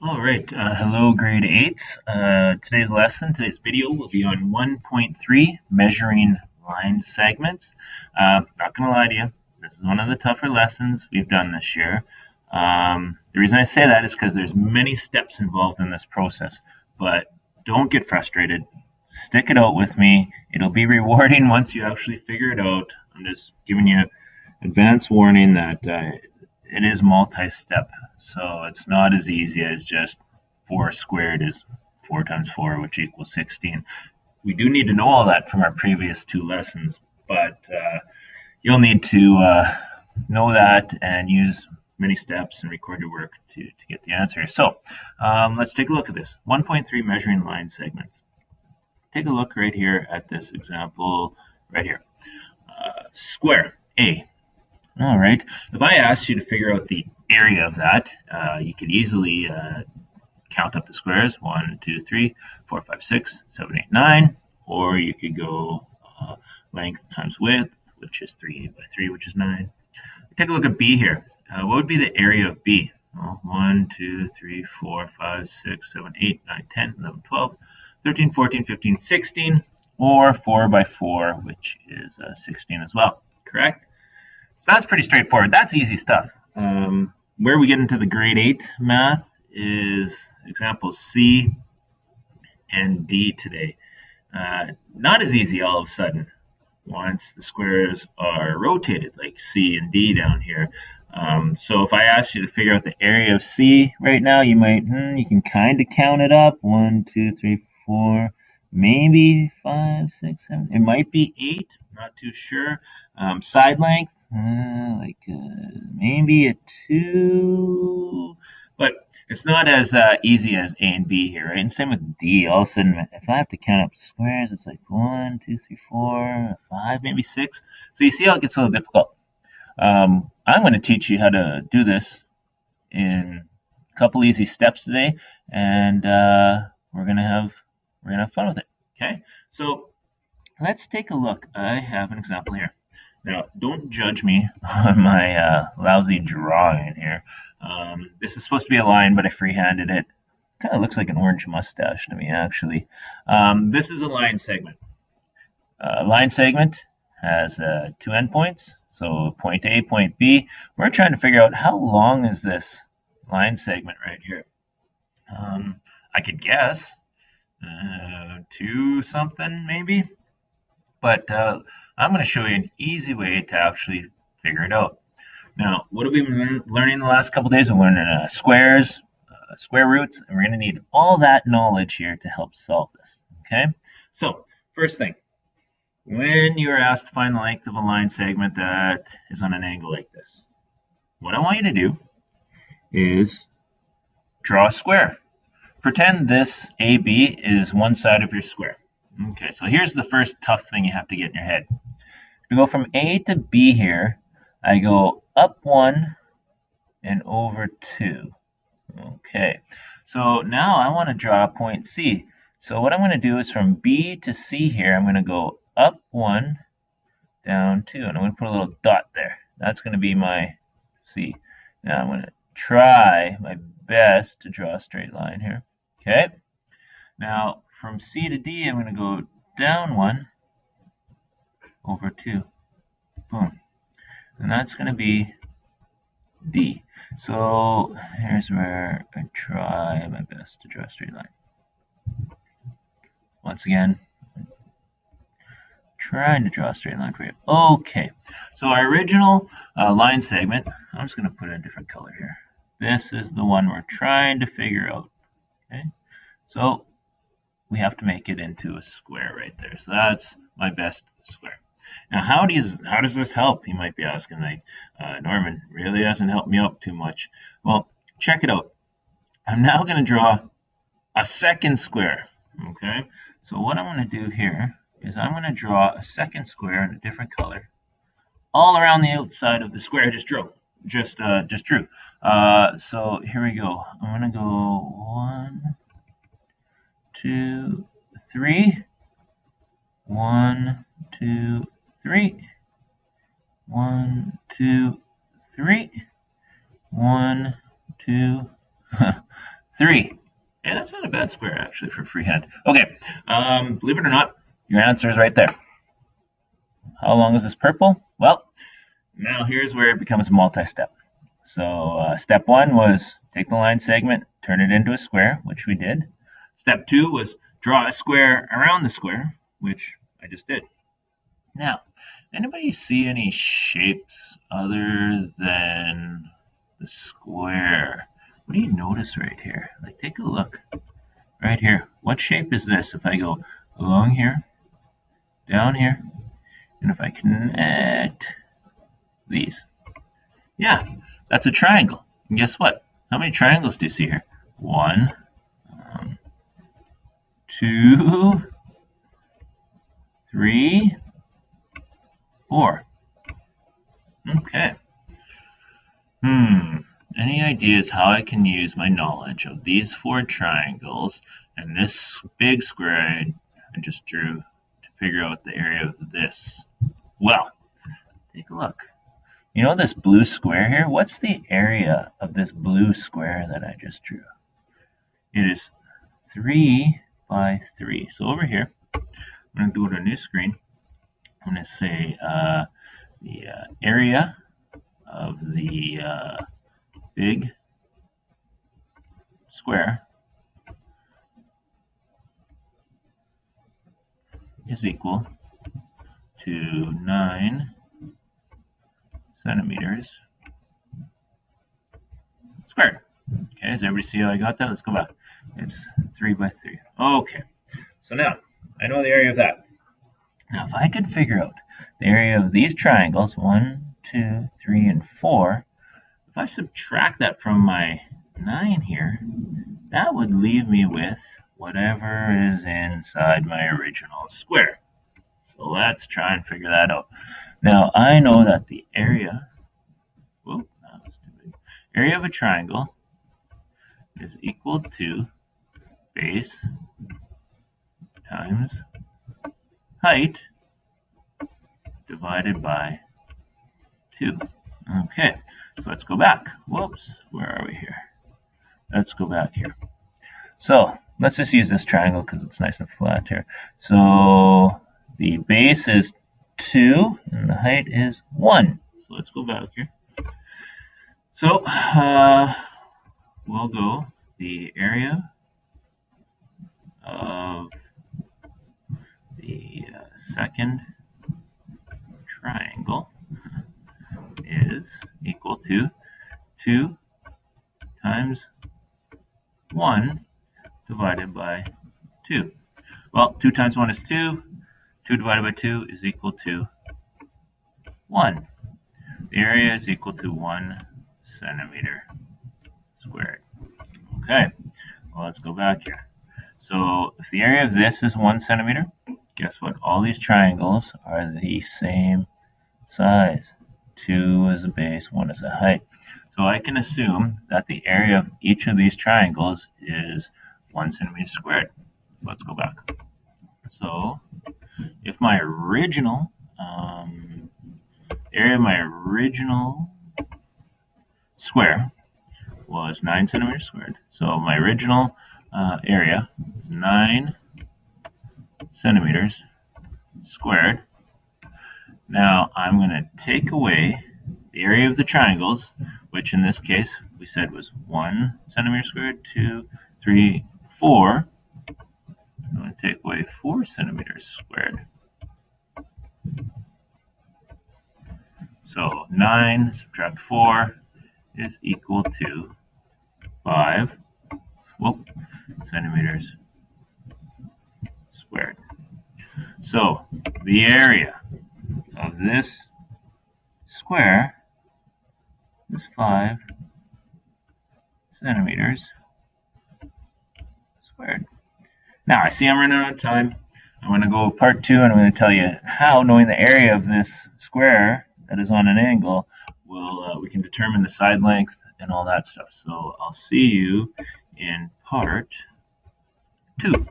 All right. Hello, grade 8. Today's video will be on 1.3, measuring line segments. Not going to lie to you, this is one of the tougher lessons we've done this year. The reason I say that is because there's many steps involved in this process, but don't get frustrated. Stick it out with me. It'll be rewarding once you actually figure it out. I'm just giving you advance warning that it is multi-step, so it's not as easy as just 4 squared is 4 times 4, which equals 16. We do need to know all that from our previous two lessons, but you'll need to know that and use many steps and record your work to get the answer. So let's take a look at this. 1.3, measuring line segments. Take a look right here at this example right here. Square A. All right. If I asked you to figure out the area of that, you could easily count up the squares: 1, 2, 3, 4, 5, 6, 7, 8, 9. Or you could go length times width, which is 3 by 3, which is 9. Take a look at B here. What would be the area of B? Well, 1, 2, 3, 4, 5, 6, 7, 8, 9, 10, 11, 12, 13, 14, 15, 16, or 4 by 4, which is 16 as well. Correct? So that's pretty straightforward. That's easy stuff. Where we get into the grade 8 math is examples C and D today. Not as easy all of a sudden once the squares are rotated, like C and D down here. So if I asked you to figure out the area of C right now, you can kind of count it up. 1, 2, 3, 4, maybe 5, 6, 7. It might be 8. Not too sure. Side length, maybe a 2. But it's not as easy as A and B here, right? And same with D. All of a sudden, if I have to count up squares, it's like 1, 2, 3, 4, 5, maybe 6. So you see how it gets a little difficult. I'm going to teach you how to do this in a couple easy steps today, and we're gonna have fun with it. Okay, so let's take a look. I have an example here. Now, don't judge me on my lousy drawing here. This is supposed to be a line, but I freehanded it. Kind of looks like an orange mustache to me, actually. This is a line segment. Line segment has 2 endpoints, so point A, point B. We're trying to figure out how long is this line segment right here. I could guess 2 something maybe, but I'm going to show you an easy way to actually figure it out. Now, what have we been learning the last couple days? We're learning squares, square roots, and we're going to need all that knowledge here to help solve this. Okay, so first thing, when you're asked to find the length of a line segment that is on an angle like this, what I want you to do is draw a square. Pretend this AB is one side of your square. Okay, so here's the first tough thing you have to get in your head. To go from A to B here, I go up 1 and over 2. Okay, so now I want to draw a point C. So what I'm going to do is from B to C here, I'm going to go up 1, down 2, and I'm going to put a little dot there. That's going to be my C. Now I'm going to try my best to draw a straight line here. Okay, now from C to D, I'm going to go down 1 over 2. Boom. And that's going to be D. So here's where I try my best to draw a straight line. Once again, trying to draw a straight line for you. Okay, so our original line segment, I'm just going to put in a different color here. This is the one we're trying to figure out. Okay, so we have to make it into a square right there. So that's my best square. Now, how does this help? You might be asking, like, Norman, really hasn't helped me out too much. Well, check it out. I'm now going to draw a second square. Okay, so what I'm going to do here is I'm going to draw a second square in a different color all around the outside of the square I just drew. So here we go. I'm going to go 1, 2, 3. 1, 2, 3. 1, 2, 3. 1, 2, 3. Hey, that's not a bad square, actually, for freehand. Okay, believe it or not, your answer is right there. How long is this purple? Well, now here's where it becomes multi-step. So step 1 was take the line segment, turn it into a square, which we did. Step 2 was draw a square around the square, which I just did. Now, anybody see any shapes other than the square? What do you notice right here? Like, take a look right here. What shape is this? If I go along here, down here, and if I connect these. Yeah, that's a triangle. And guess what? How many triangles do you see here? 1, 2, 3, 4. Okay. Any ideas how I can use my knowledge of these 4 triangles and this big square I just drew to figure out the area of this? Well, take a look. You know this blue square here? What's the area of this blue square that I just drew? It is 3 by 3. So over here, I'm going to go to a new screen. I'm going to say the area of the big square is equal to 9 centimeters squared. Okay, does everybody see how I got that? Let's go back. It's 3 by 3. Okay, so now I know the area of that. Now, if I could figure out the area of these triangles, 1, 2, 3, and 4, if I subtract that from my 9 here, that would leave me with whatever is inside my original square. So let's try and figure that out. Now, I know that the area, area of a triangle is equal to base times height divided by 2. Okay, so let's go back. Whoops, where are we here? Let's go back here. So let's just use this triangle because it's nice and flat here. So the base is 2 and the height is 1. So let's go back here. So we'll go the area of the second triangle is equal to 2 times 1 divided by 2. Well, 2 times 1 is 2. 2 divided by 2 is equal to 1. The area is equal to 1 centimeter squared. Okay, well, let's go back here. So if the area of this is 1 centimeter, guess what? All these triangles are the same size. 2 is a base, 1 is a height. So I can assume that the area of each of these triangles is 1 centimeter squared. So let's go back. So if my original area of my original square was 9 centimeters squared, so my original area is 9 centimeters squared. Now I'm going to take away the area of the triangles, which in this case we said was 1 centimeter squared, 2, 3, 4. I'm going to take away 4 centimeters squared. So 9 subtract 4 is equal to 5 centimeters squared. So the area of this square is 5 centimeters squared. Now I see I'm running out of time. I'm going to go part 2 and I'm going to tell you how, knowing the area of this square that is on an angle, we can determine the side length and all that stuff. So I'll see you in part 2.